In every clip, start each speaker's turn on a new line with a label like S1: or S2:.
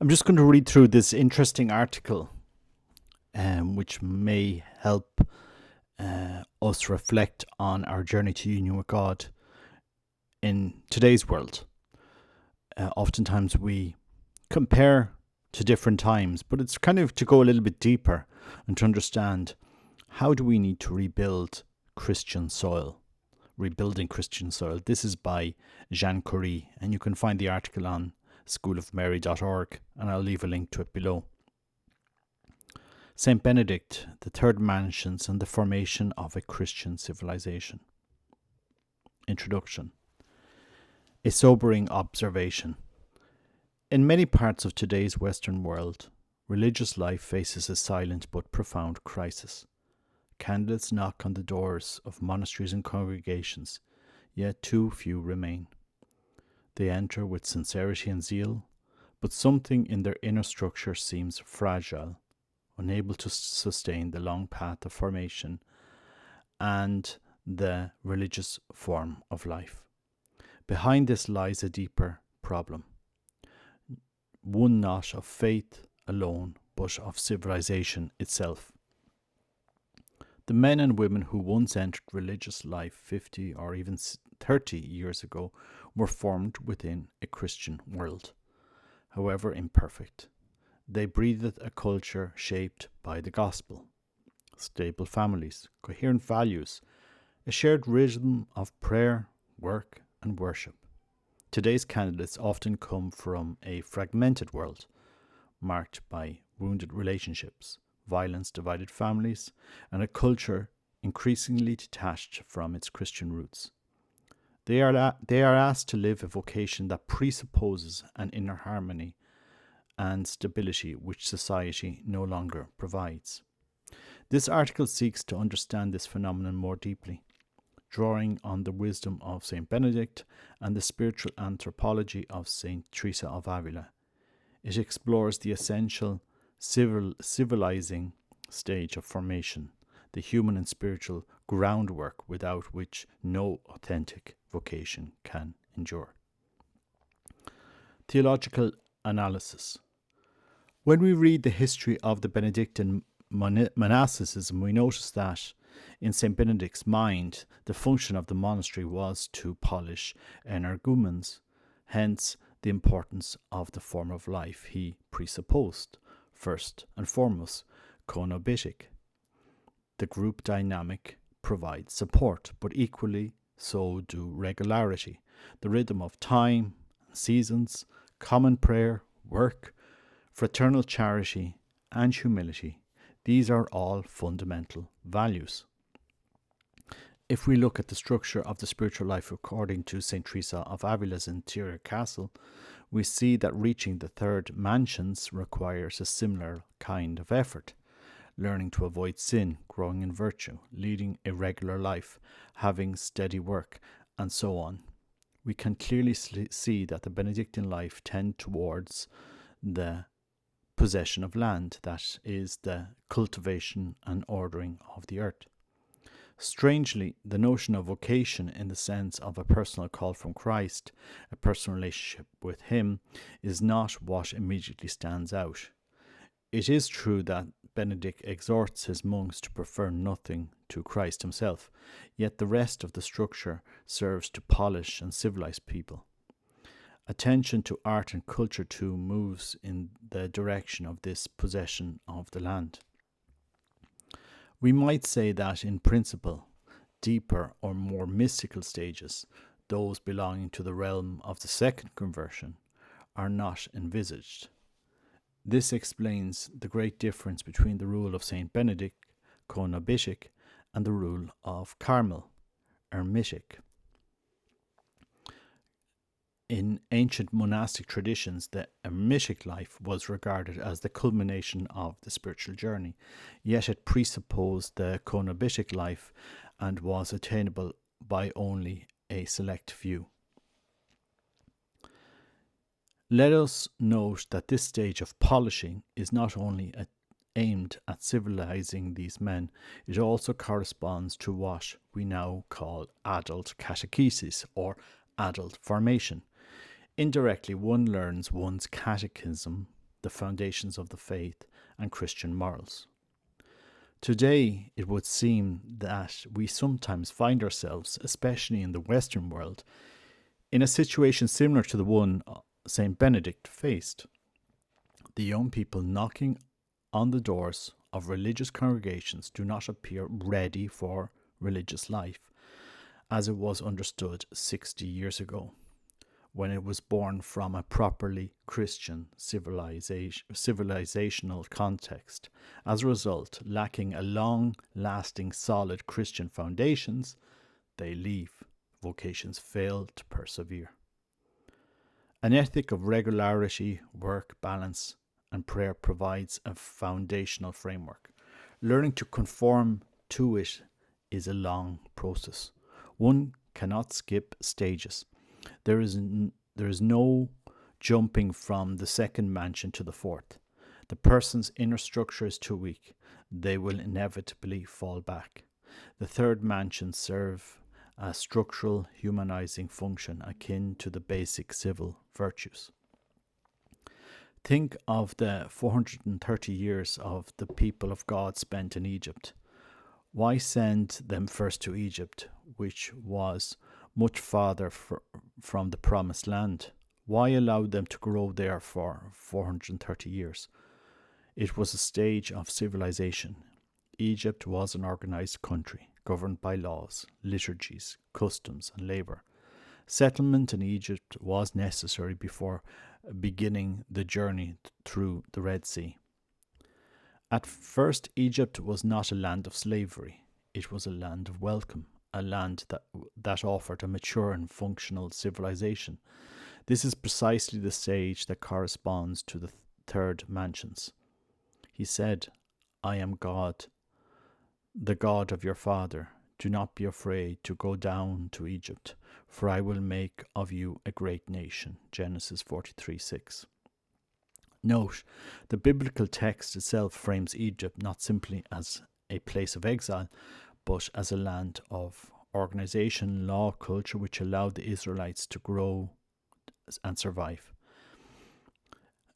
S1: I'm just going to read through this interesting article, which may help us reflect on our journey to union with God in today's world. Oftentimes we compare to different times, but it's kind of to go a little bit deeper and to understand how do we need to rebuild Christian soil. Rebuilding Christian Soil. This is by Jean Curie, and you can find the article on schoolofmary.org, and I'll leave a link to it below. Saint Benedict, the Third Mansions and the Formation of a Christian Civilization. Introduction. A sobering observation. In many parts of today's Western world, religious life faces a silent but profound crisis. Candidates knock on the doors of monasteries and congregations, yet too few remain. They enter with sincerity and zeal, but something in their inner structure seems fragile, unable to sustain the long path of formation and the religious form of life. Behind this lies a deeper problem, one not of faith alone, but of civilization itself. The men and women who once entered religious life 50 or even 30 years ago were formed within a Christian world, however imperfect. They breathed a culture shaped by the gospel, stable families, coherent values, a shared rhythm of prayer, work, and worship. Today's candidates often come from a fragmented world, marked by wounded relationships, violence, divided families, and a culture increasingly detached from its Christian roots. They are asked to live a vocation that presupposes an inner harmony and stability which society no longer provides. This article seeks to understand this phenomenon more deeply, drawing on the wisdom of Saint Benedict and the spiritual anthropology of Saint Teresa of Avila. It explores the essential civilizing stage of formation, the human and spiritual groundwork without which no authentic vocation can endure. Theological analysis. When we read the history of the Benedictine monasticism, we notice that in St. Benedict's mind, the function of the monastery was to polish energumens, hence the importance of the form of life he presupposed. First and foremost, coenobitic. The group dynamic provides support, but equally so do regularity, the rhythm of time, seasons, common prayer, work, fraternal charity, and humility. These are all fundamental values. If we look at the structure of the spiritual life according to St. Teresa of Avila's interior castle, we see that reaching the third mansions requires a similar kind of effort. Learning to avoid sin, growing in virtue, leading a regular life, having steady work, and so on. We can clearly see that the Benedictine life tend towards the possession of land, that is, the cultivation and ordering of the earth. Strangely, the notion of vocation in the sense of a personal call from Christ, a personal relationship with Him, is not what immediately stands out. It is true that Benedict exhorts his monks to prefer nothing to Christ himself, yet the rest of the structure serves to polish and civilize people. Attention to art and culture too moves in the direction of this possession of the land. We might say that in principle, deeper or more mystical stages, those belonging to the realm of the second conversion, are not envisaged. This explains the great difference between the rule of Saint Benedict, coenobitic, and the rule of Carmel, eremitic. In ancient monastic traditions, the eremitic life was regarded as the culmination of the spiritual journey, yet it presupposed the coenobitic life and was attainable by only a select few. Let us note that this stage of polishing is not only aimed at civilizing these men, it also corresponds to what we now call adult catechesis or adult formation. Indirectly, one learns one's catechism the foundations of the faith and Christian morals. Today, it would seem that we sometimes find ourselves, especially in the Western world, in a situation similar to the one St. Benedict faced. The young people knocking on the doors of religious congregations do not appear ready for religious life, as it was understood 60 years ago, when it was born from a properly Christian civilizational context. As a result, lacking a long-lasting solid Christian foundations, they leave. Vocations fail to persevere. An ethic of regularity, work, balance, and prayer provides a foundational framework. Learning to conform to it is a long process. One cannot skip stages. There is no jumping from the second mansion to the fourth. The person's inner structure is too weak. They will inevitably fall back. The third mansion serve a structural humanizing function akin to the basic civil virtues. Think of the 430 years of the people of God spent in Egypt. Why send them first to Egypt, which was much farther from the promised land? Why allow them to grow there for 430 years? It was a stage of civilization. Egypt was an organized country, governed by laws, liturgies, customs, and labor. Settlement in Egypt was necessary before beginning the journey through the Red Sea. At first, Egypt was not a land of slavery. It was a land of welcome, a land that offered a mature and functional civilization. This is precisely the stage that corresponds to the third mansions. He said, I am God, the God of your father. Do not be afraid to go down to Egypt, for I will make of you a great nation. Genesis 43:6. Note, the biblical text itself frames Egypt not simply as a place of exile, but as a land of organization, law, culture, which allowed the Israelites to grow and survive.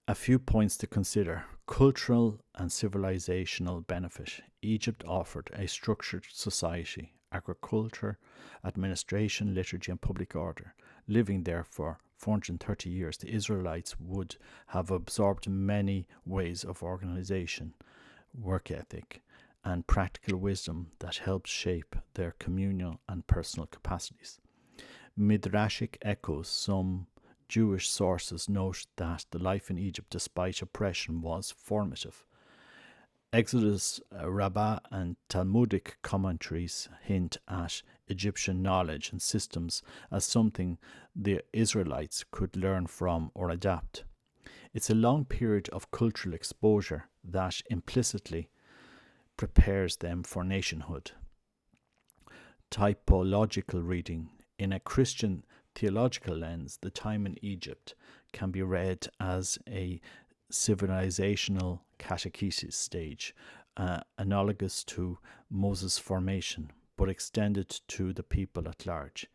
S1: A few points to consider. Cultural and civilizational benefit. Egypt offered a structured society, agriculture, administration, liturgy, and public order. Living there for 430 years, the Israelites would have absorbed many ways of organization, work ethic, and practical wisdom that helped shape their communal and personal capacities. Midrashic echoes. Some Jewish sources note that the life in Egypt, despite oppression, was formative. Exodus, Rabbah, and Talmudic commentaries hint at Egyptian knowledge and systems as something the Israelites could learn from or adapt. It's a long period of cultural exposure that implicitly prepares them for nationhood. Typological reading. In a Christian theological lens, the time in Egypt can be read as a civilizational catechesis stage, analogous to Moses' formation, but extended to the people at large.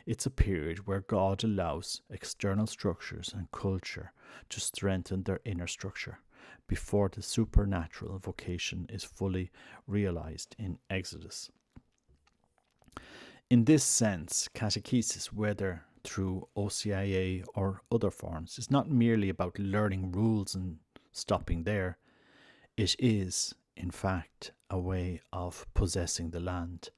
S1: It's a period where God allows external structures and culture to strengthen their inner structure before the supernatural vocation is fully realized in Exodus. In this sense, catechesis, whether through OCIA or other forms, is not merely about learning rules and stopping there. It is, in fact, a way of possessing the land,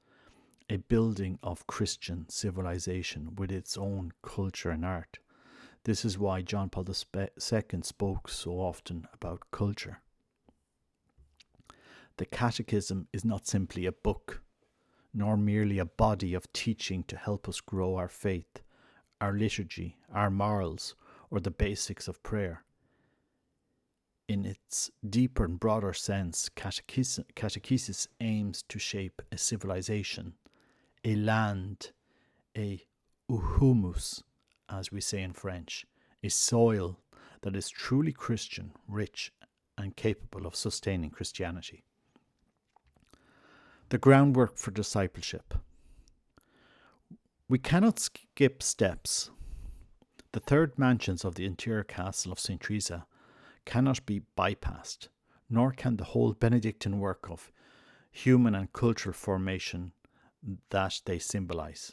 S1: a building of Christian civilization with its own culture and art. This is why John Paul II spoke so often about culture. The Catechism is not simply a book, nor merely a body of teaching to help us grow our faith, our liturgy, our morals, or the basics of prayer. In its deeper and broader sense, catechesis aims to shape a civilization, a land, a humus, as we say in French, a soil that is truly Christian, rich, and capable of sustaining Christianity. The groundwork for discipleship. We cannot skip steps. The third mansions of the interior castle of St. Teresa cannot be bypassed, nor can the whole Benedictine work of human and cultural formation that they symbolize.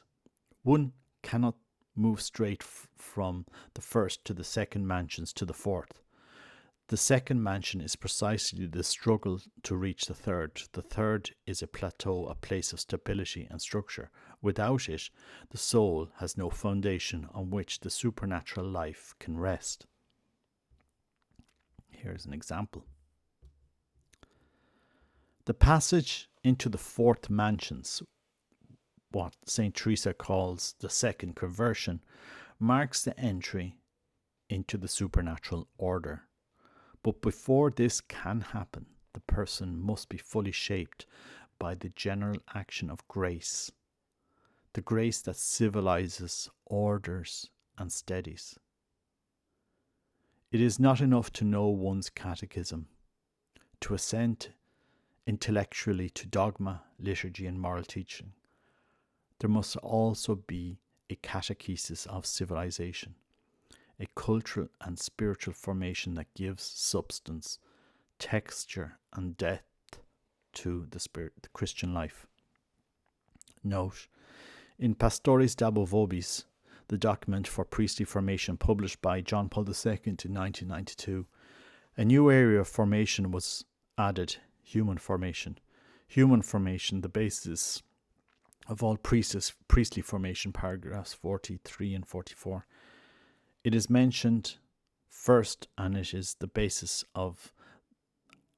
S1: One cannot move straight from the first to the second mansions to the fourth. The second mansion is precisely the struggle to reach the third. The third is a plateau, a place of stability and structure. Without it, the soul has no foundation on which the supernatural life can rest. Here's an example. The passage into the fourth mansions, what St. Teresa calls the second conversion, marks the entry into the supernatural order. But before this can happen, the person must be fully shaped by the general action of grace, the grace that civilizes, orders, and steadies. It is not enough to know one's catechism, to assent intellectually to dogma, liturgy, and moral teaching. There must also be a catechesis of civilization, a cultural and spiritual formation that gives substance, texture, and depth to the Christian life. Note, in Pastoris Dabo Vobis, the document for priestly formation published by John Paul II in 1992, a new area of formation was added: human formation. Human formation, the basis of all priestly formation, paragraphs 43 and 44. It is mentioned first, and it is the basis of,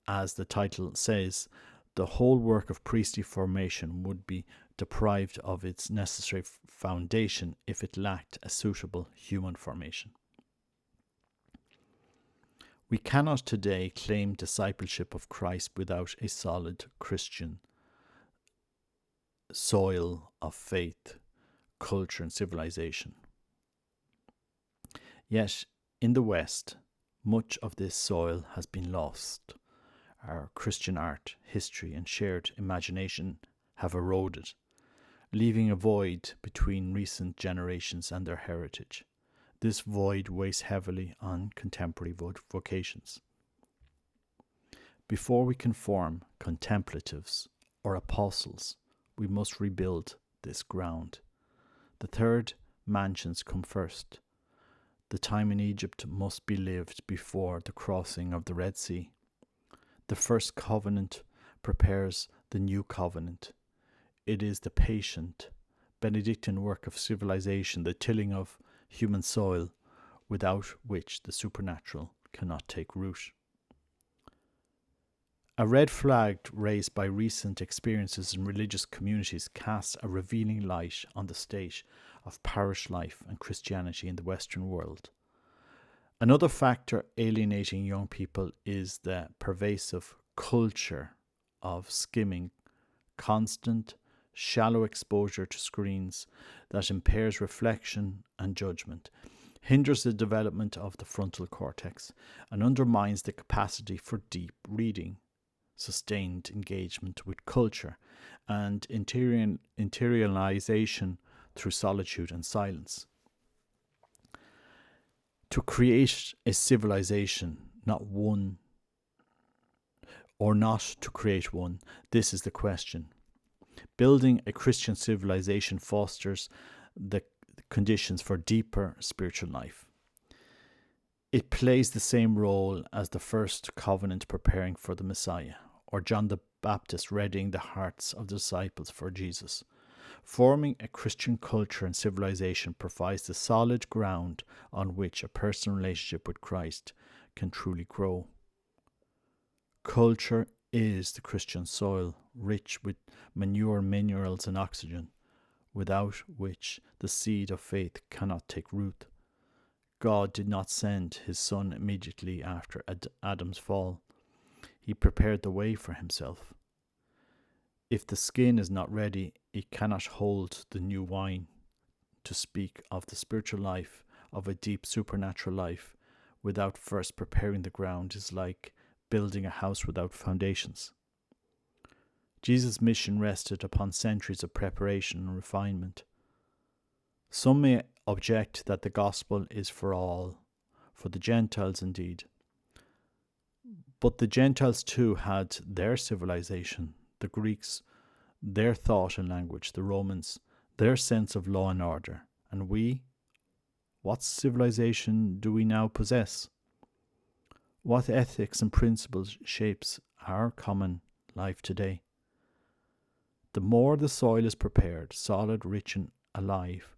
S1: as the title says, the whole work of priestly formation would be deprived of its necessary foundation if it lacked a suitable human formation. We cannot today claim discipleship of Christ without a solid Christian soil of faith, culture, and civilization. Yet, in the West, much of this soil has been lost. Our Christian art, history, and shared imagination have eroded, leaving a void between recent generations and their heritage. This void weighs heavily on contemporary vocations. Before we can form contemplatives or apostles, we must rebuild this ground. The third mansions come first. The time in Egypt must be lived before the crossing of the Red Sea. The first covenant prepares the new covenant. It is the patient, Benedictine work of civilization, the tilling of human soil, without which the supernatural cannot take root. A red flag raised by recent experiences in religious communities casts a revealing light on the state of parish life and Christianity in the Western world. Another factor alienating young people is the pervasive culture of skimming, constant, shallow exposure to screens that impairs reflection and judgment, hinders the development of the frontal cortex, and undermines the capacity for deep reading, sustained engagement with culture, and interiorization through solitude and silence. To create a civilization, not one, or not to create one, this is the question. Building a Christian civilization fosters the conditions for deeper spiritual life. It plays the same role as the first covenant preparing for the Messiah, or John the Baptist readying the hearts of the disciples for Jesus. Forming a Christian culture and civilization provides the solid ground on which a personal relationship with Christ can truly grow. Culture is the Christian soil, rich with manure, minerals, and oxygen, without which the seed of faith cannot take root. God did not send his Son immediately after Adam's fall. He prepared the way for himself. If the skin is not ready, it cannot hold the new wine. To speak of the spiritual life, of a deep supernatural life, without first preparing the ground is like building a house without foundations. Jesus' mission rested upon centuries of preparation and refinement. Some may object that the gospel is for all, for the Gentiles indeed. But the Gentiles too had their civilization, the Greeks their thought and language, the Romans their sense of law and order. And we, what civilization do we now possess? What ethics and principles shapes our common life today? The more the soil is prepared, solid, rich and alive,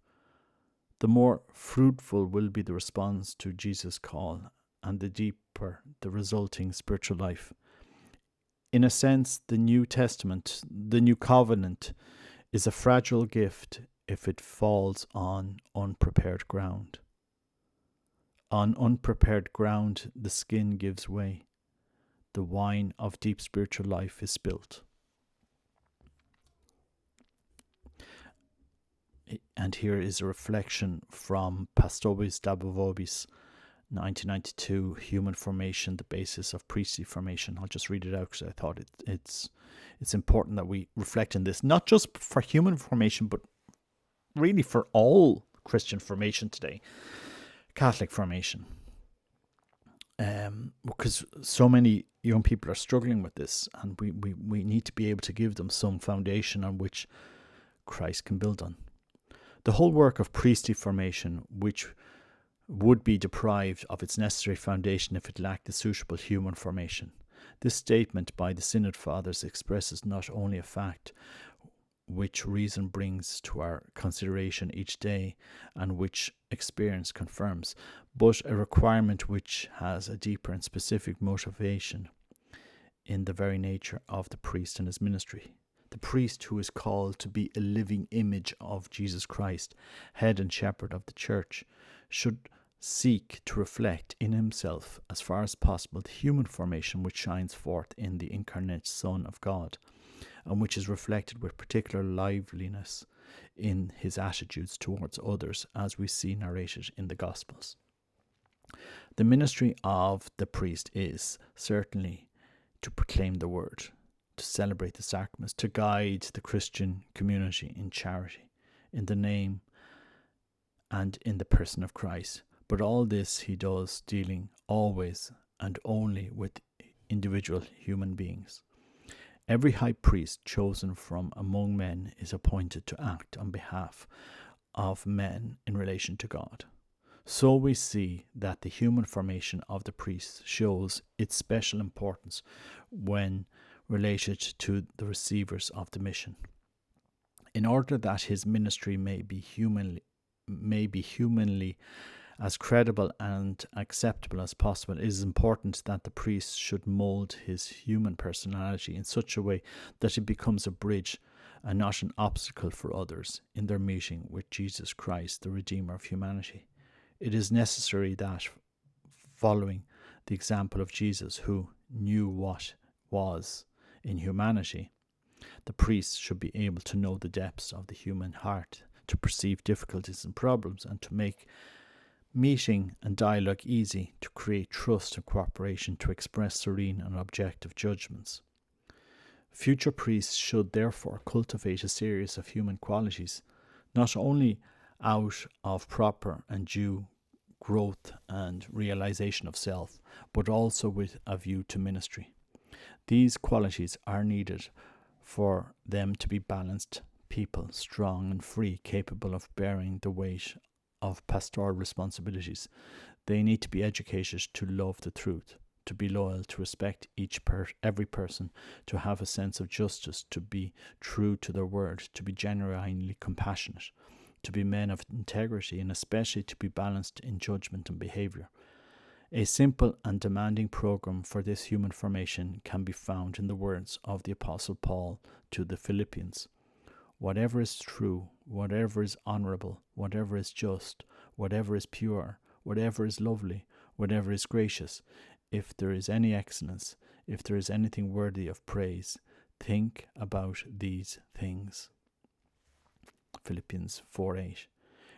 S1: the more fruitful will be the response to Jesus' call, and the deeper the resulting spiritual life. In a sense, the New Testament, the New Covenant, is a fragile gift if it falls on unprepared ground. On unprepared ground, the skin gives way. The wine of deep spiritual life is spilt. And here is a reflection from Pastobis Dabovobis, 1992, Human Formation, the Basis of Priestly Formation. I'll just read it out because I thought it's important that we reflect on this, not just for human formation, but really for all Christian formation today, Catholic formation. Because so many young people are struggling with this, and we need to be able to give them some foundation on which Christ can build on. The whole work of priestly formation, which would be deprived of its necessary foundation if it lacked the suitable human formation. This statement by the Synod Fathers expresses not only a fact which reason brings to our consideration each day and which experience confirms, but a requirement which has a deeper and specific motivation in the very nature of the priest and his ministry. The priest, who is called to be a living image of Jesus Christ, head and shepherd of the church, should seek to reflect in himself, as far as possible, the human formation which shines forth in the incarnate Son of God, and which is reflected with particular liveliness in his attitudes towards others, as we see narrated in the Gospels. The ministry of the priest is certainly to proclaim the word, to celebrate the sacraments, to guide the Christian community in charity, in the name and in the person of Christ. But all this he does dealing always and only with individual human beings. Every high priest chosen from among men is appointed to act on behalf of men in relation to God. So we see that the human formation of the priest shows its special importance when related to the receivers of the mission. In order that his ministry may be humanly as credible and acceptable as possible, it is important that the priest should mould his human personality in such a way that it becomes a bridge and not an obstacle for others in their meeting with Jesus Christ, the Redeemer of humanity. It is necessary that, following the example of Jesus, who knew what was in humanity, the priest should be able to know the depths of the human heart, to perceive difficulties and problems, and to make meeting and dialogue easy, to create trust and cooperation, to express serene and objective judgments. Future priests should therefore cultivate a series of human qualities, not only out of proper and due growth and realization of self, but also with a view to ministry. These qualities are needed for them to be balanced people, strong and free, capable of bearing the weight of pastoral responsibilities. They need to be educated to love the truth, to be loyal, to respect every person, to have a sense of justice, to be true to their word, to be genuinely compassionate, to be men of integrity, and especially to be balanced in judgment and behaviour. A simple and demanding program for this human formation can be found in the words of the Apostle Paul to the Philippians. Whatever is true, whatever is honourable, whatever is just, whatever is pure, whatever is lovely, whatever is gracious, if there is any excellence, if there is anything worthy of praise, think about these things. Philippians 4:8.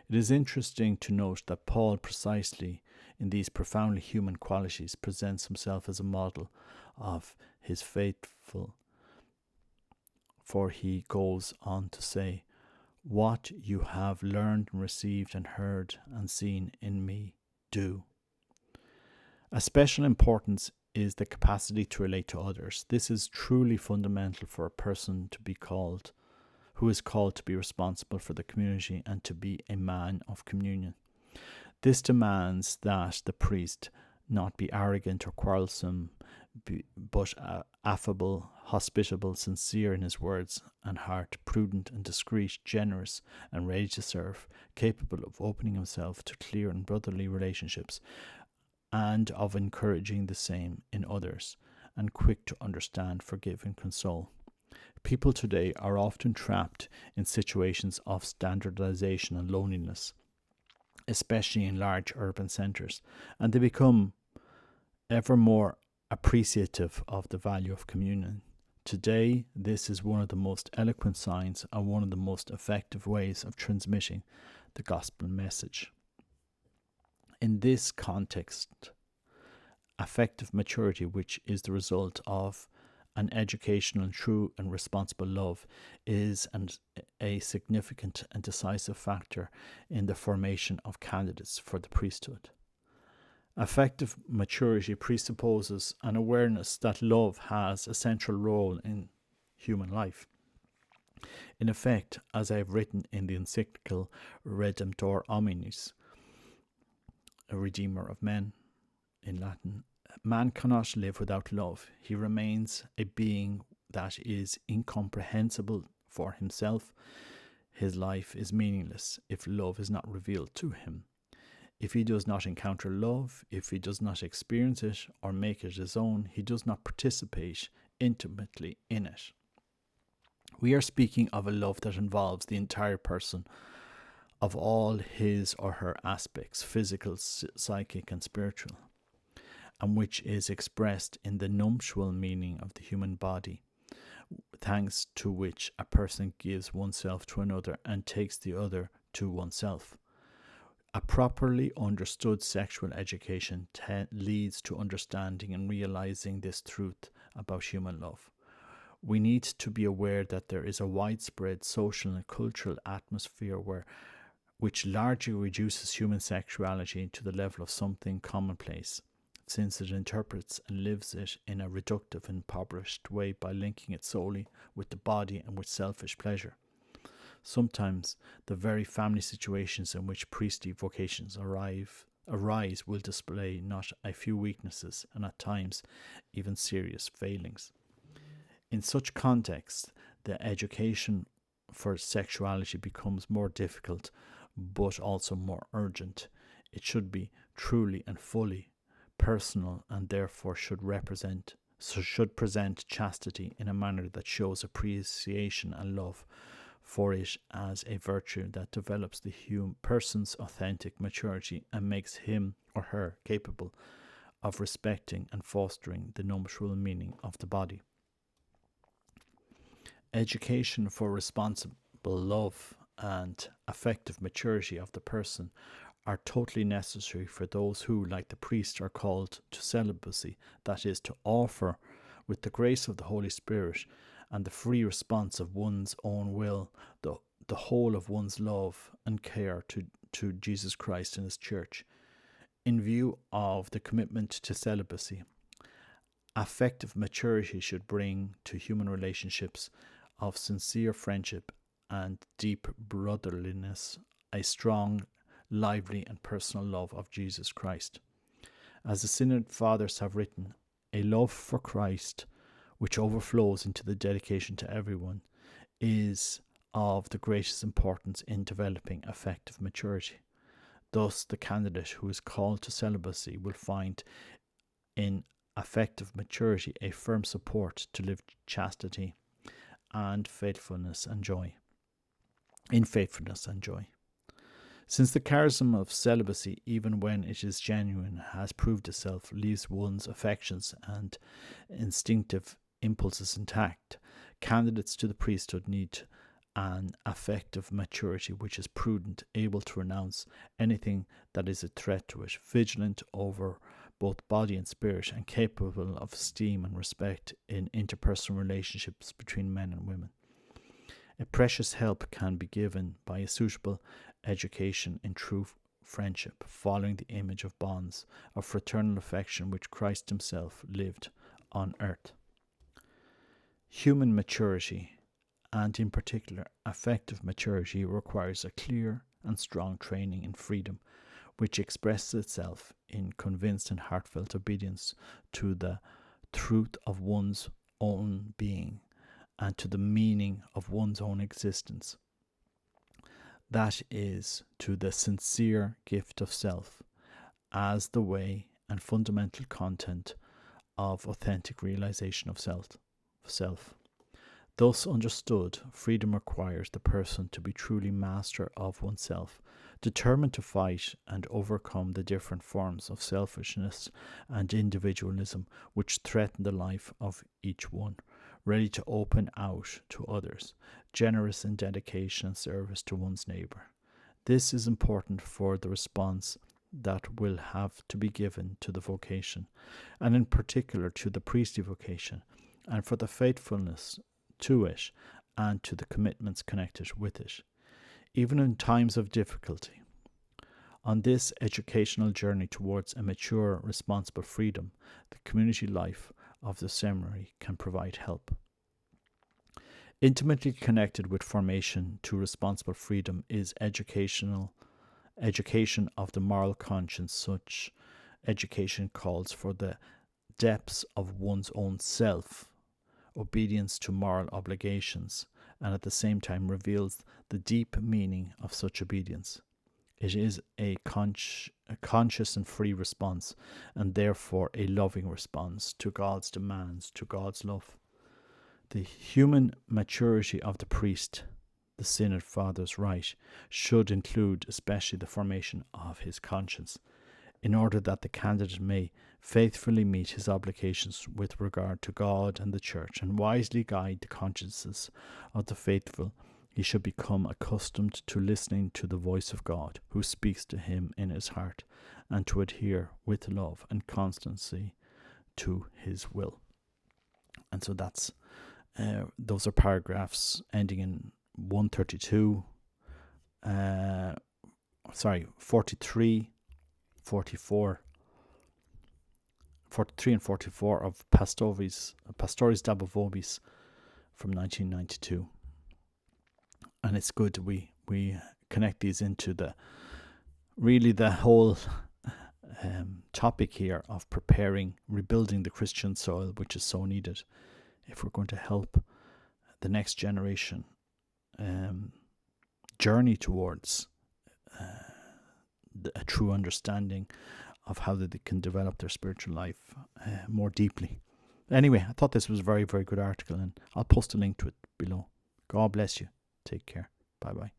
S1: It is interesting to note that Paul, precisely in these profoundly human qualities, presents himself as a model of his faithful, for he goes on to say, "What you have learned and received and heard and seen in me, do." A special importance is the capacity to relate to others. This is truly fundamental for a person to be called, who is called to be responsible for the community and to be a man of communion. This demands that the priest not be arrogant or quarrelsome, but affable, hospitable, sincere in his words and heart, prudent and discreet, generous and ready to serve, capable of opening himself to clear and brotherly relationships, and of encouraging the same in others, and quick to understand, forgive, and console. People today are often trapped in situations of standardization and loneliness, especially in large urban centres, and they become ever more appreciative of the value of communion. Today, this is one of the most eloquent signs and one of the most effective ways of transmitting the gospel message. In this context, affective maturity, which is the result of an educational and true and responsible love, is a significant and decisive factor in the formation of candidates for the priesthood. Affective maturity presupposes an awareness that love has a central role in human life. In effect, as I have written in the encyclical Redemptor Hominis, a Redeemer of Men in Latin, man cannot live without love. He remains a being that is incomprehensible for himself. His life is meaningless if love is not revealed to him. If he does not encounter love, if he does not experience it or make it his own, he does not participate intimately in it. We are speaking of a love that involves the entire person, of all his or her aspects, physical, psychic, and spiritual, and which is expressed in the nuptial meaning of the human body, thanks to which a person gives oneself to another and takes the other to oneself. A properly understood sexual education leads to understanding and realizing this truth about human love. We need to be aware that there is a widespread social and cultural atmosphere which largely reduces human sexuality to the level of something commonplace, since it interprets and lives it in a reductive and impoverished way by linking it solely with the body and with selfish pleasure. Sometimes the very family situations in which priestly vocations arise will display not a few weaknesses and at times even serious failings. In such contexts, the education for sexuality becomes more difficult but also more urgent. It should be truly and fully personal and therefore should present chastity in a manner that shows appreciation and love for it as a virtue that develops the person's authentic maturity and makes him or her capable of respecting and fostering the nuptial meaning of the body. Education for responsible love and affective maturity of the person are totally necessary for those who, like the priest, are called to celibacy, that is, to offer, with the grace of the Holy Spirit and the free response of one's own will, the whole of one's love and care to Jesus Christ and His Church. In view of the commitment to celibacy, affective maturity should bring to human relationships of sincere friendship and deep brotherliness a strong, lively, and personal love of Jesus Christ. As the Synod Fathers have written, a love for Christ, which overflows into the dedication to everyone, is of the greatest importance in developing affective maturity. Thus, the candidate who is called to celibacy will find in affective maturity a firm support to live chastity and faithfulness and joy. In faithfulness and joy. Since the charism of celibacy, even when it is genuine, has proved itself, leaves one's affections and instinctive impulses intact, candidates to the priesthood need an affective maturity which is prudent, able to renounce anything that is a threat to it, vigilant over both body and spirit, and capable of esteem and respect in interpersonal relationships between men and women. A precious help can be given by a suitable education in true friendship, following the image of bonds of fraternal affection which Christ himself lived on earth. Human maturity, and in particular affective maturity, requires a clear and strong training in freedom, which expresses itself in convinced and heartfelt obedience to the truth of one's own being and to the meaning of one's own existence. That is, to the sincere gift of self as the way and fundamental content of authentic realization of self. Thus understood, freedom requires the person to be truly master of oneself, determined to fight and overcome the different forms of selfishness and individualism which threaten the life of each one, ready to open out to others, generous in dedication and service to one's neighbour. This is important for the response that will have to be given to the vocation, and in particular to the priestly vocation, and for the faithfulness to it and to the commitments connected with it, even in times of difficulty. On this educational journey towards a mature, responsible freedom, the community life of the seminary can provide help. Intimately connected with formation to responsible freedom is education of the moral conscience. Such education calls for the depths of one's own self, obedience to moral obligations, and at the same time reveals the deep meaning of such obedience. It is a conscious and free response, and therefore a loving response to God's demands, to God's love. The human maturity of the priest, the Synod Fathers write, should include especially the formation of his conscience, in order that the candidate may faithfully meet his obligations with regard to God and the Church, and wisely guide the consciences of the faithful. He should become accustomed to listening to the voice of God, who speaks to him in his heart, and to adhere with love and constancy to his will. And so that's those are paragraphs ending in 132, 43, 44, 43 and 44 of Pastoris Dabo Vobis from 1992. And it's good we connect these into the whole topic here of rebuilding the Christian soil, which is so needed if we're going to help the next generation journey towards a true understanding of how they can develop their spiritual life more deeply. Anyway, I thought this was a very, very good article, and I'll post a link to it below. God bless you. Take care. Bye-bye.